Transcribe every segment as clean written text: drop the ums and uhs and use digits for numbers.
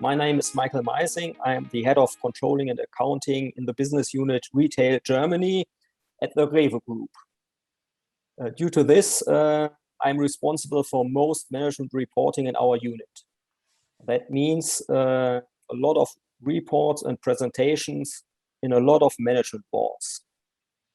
My name is Michael Meising. I am the head of controlling and accounting in the business unit Retail Germany at the REWE Group. Due to this, I'm responsible for most management reporting in our unit. That means a lot of reports and presentations in a lot of management boards.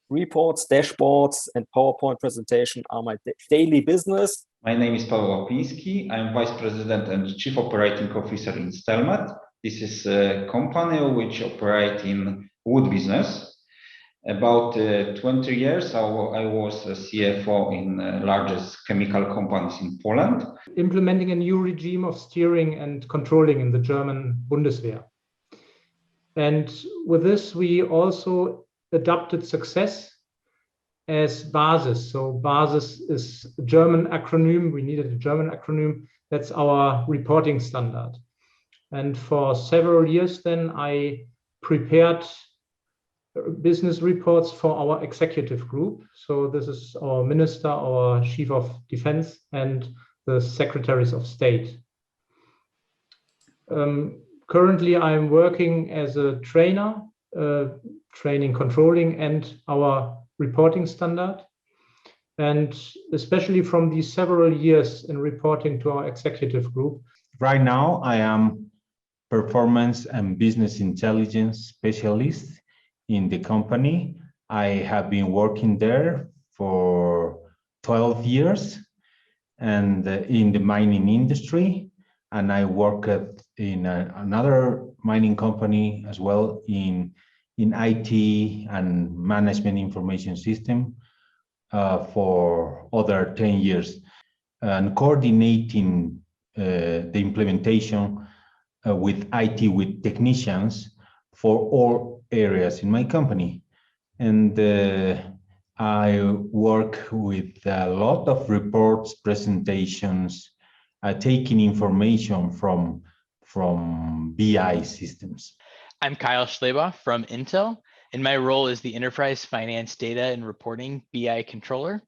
Reports, dashboards, and PowerPoint presentation are my daily business. My name is Paweł Łapiński. I'm Vice President and Chief Operating Officer in Stelmet. This is a company which operates in wood business. About 20 years, I was a CFO in largest chemical companies in Poland. Implementing a new regime of steering and controlling in the German Bundeswehr. And with this, we also adopted success as BASIS. So BASIS is a German acronym. We needed a German acronym. That's our reporting standard. And for several years then, I prepared business reports for our executive group. So this is our minister, our chief of defense, and the secretaries of state. Currently, I'm working as a trainer, training controlling and our reporting standard. And especially from these several years in reporting to our executive group. Right now, I am performance and business intelligence specialist in the company. I have been working there for 12 years and in the mining industry. And I work in another mining company as well in IT and management information system for other 10 years, and coordinating the implementation with IT with technicians for all areas in my company. And I work with a lot of reports, presentations, taking information from BI systems. I'm Kyle Schleba from Intel, and my role is the Enterprise Finance Data and Reporting BI Controller.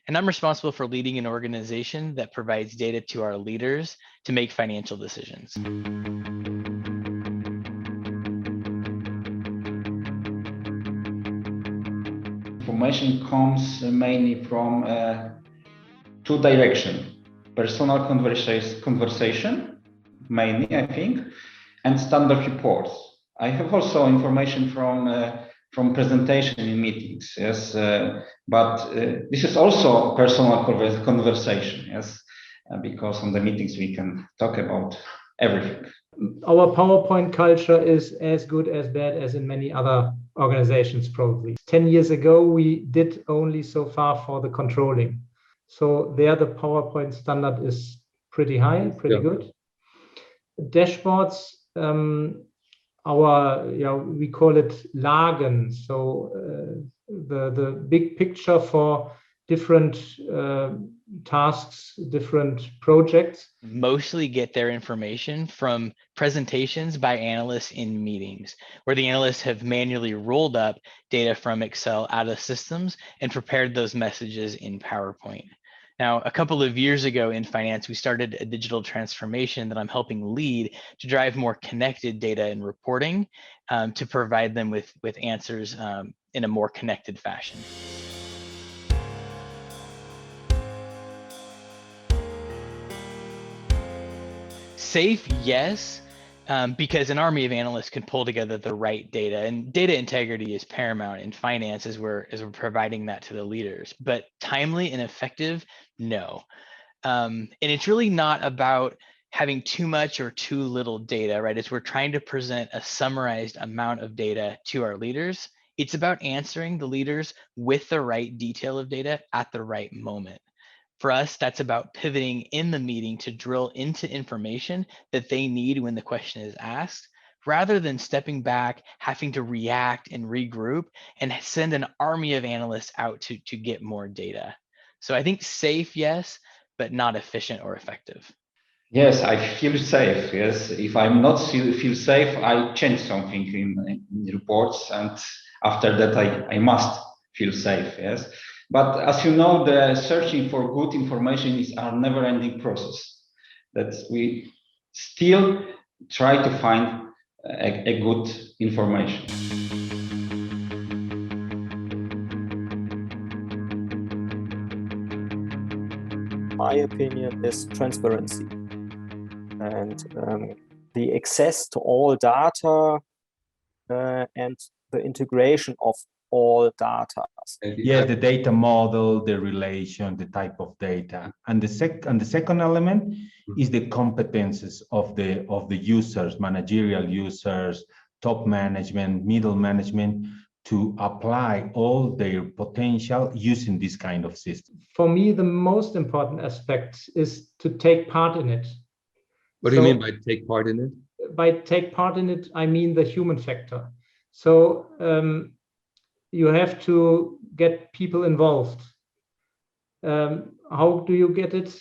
And I'm responsible for leading an organization that provides data to our leaders to make financial decisions. Information comes mainly from two directions: personal conversation, mainly, I think, and standard reports. I have also information from presentation in meetings, yes, but this is also personal conversation, yes, because on the meetings we can talk about everything. Our PowerPoint culture is as good as bad as in many other organizations, probably. 10 years ago, we did only so far for the controlling. So there, the PowerPoint standard is pretty high, pretty good. Dashboards, we call it Lagen. So the big picture for different tasks, different projects. Mostly get their information from presentations by analysts in meetings, where the analysts have manually rolled up data from Excel out of systems and prepared those messages in PowerPoint. Now, a couple of years ago in finance, we started a digital transformation that I'm helping lead to drive more connected data and reporting to provide them with answers in a more connected fashion. Safe, yes, because an army of analysts can pull together the right data, and data integrity is paramount in finance as we're providing that to the leaders. But timely and effective, no. And it's really not about having too much or too little data, right? As we're trying to present a summarized amount of data to our leaders, it's about answering the leaders with the right detail of data at the right moment. For us, that's about pivoting in the meeting to drill into information that they need when the question is asked, rather than stepping back, having to react and regroup and send an army of analysts out to get more data. So I think safe, yes, but not efficient or effective. Yes, I feel safe. Yes, if I'm not feel safe, I change something in reports, and after that I must feel safe. Yes. But as you know, the searching for good information is a never-ending process. That we still try to find a good information. My opinion is transparency and the access to all data and the integration of all data. Yeah, the data model, the relation, the type of data, and the second element is the competences of the users, managerial users, top management, middle management, to apply all their potential using this kind of system. For me, the most important aspect is to take part in it. What do you mean by take part in it? By take part in it, I mean the human factor. So you have to get people involved. How do you get it?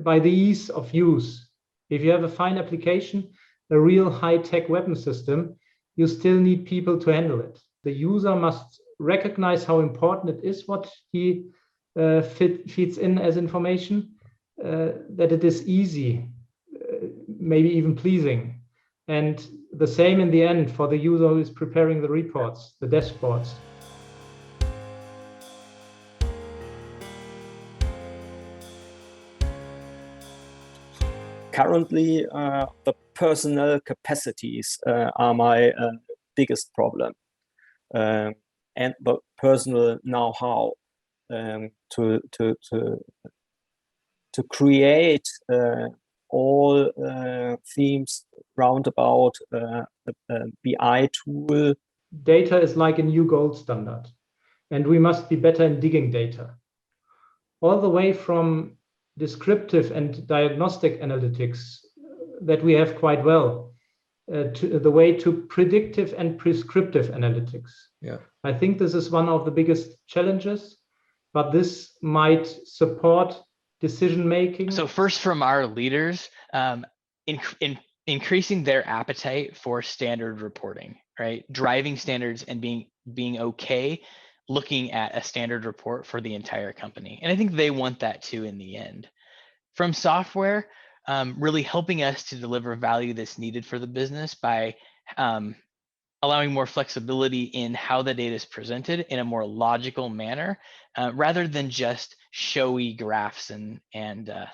By the ease of use. If you have a fine application, a real high-tech weapon system, you still need people to handle it. The user must recognize how important it is what he feeds in as information, that it is easy, maybe even pleasing. And the same in the end for the user who is preparing the reports, the dashboards. Currently, the personnel capacities are my biggest problem, and the personal know-how to create all themes roundabout a BI tool. Data is like a new gold standard, and we must be better in digging data. All the way from descriptive and diagnostic analytics that we have quite well, to the way to predictive and prescriptive analytics. Yeah. I think this is one of the biggest challenges, but this might support decision making. So first, from our leaders, increasing their appetite for standard reporting, right? Driving standards and being okay looking at a standard report for the entire company. And I think they want that too in the end. From software, really helping us to deliver value that's needed for the business by allowing more flexibility in how the data is presented in a more logical manner, rather than just showy graphs and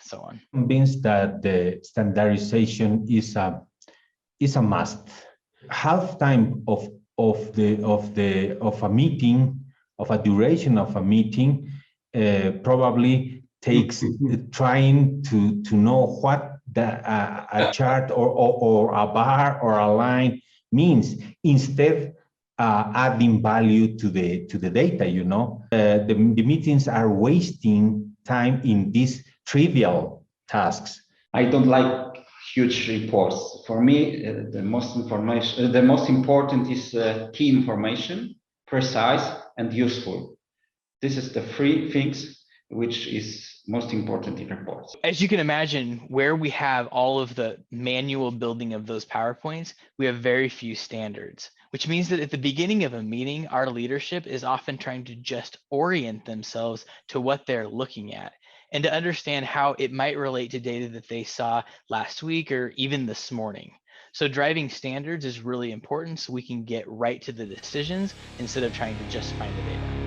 so on. Convinced that the standardization is a must. Half time of a meeting, of a duration of a meeting, probably takes trying to know what a chart or a bar or a line means, instead adding value to the data. You know, the meetings are wasting time in these trivial tasks. I don't like huge reports. For me, the most important is key information, precise and useful. This is the three things which is most important in reports. As you can imagine, where we have all of the manual building of those PowerPoints, we have very few standards, which means that at the beginning of a meeting, our leadership is often trying to just orient themselves to what they're looking at and to understand how it might relate to data that they saw last week or even this morning. So driving standards is really important so we can get right to the decisions instead of trying to just find the data.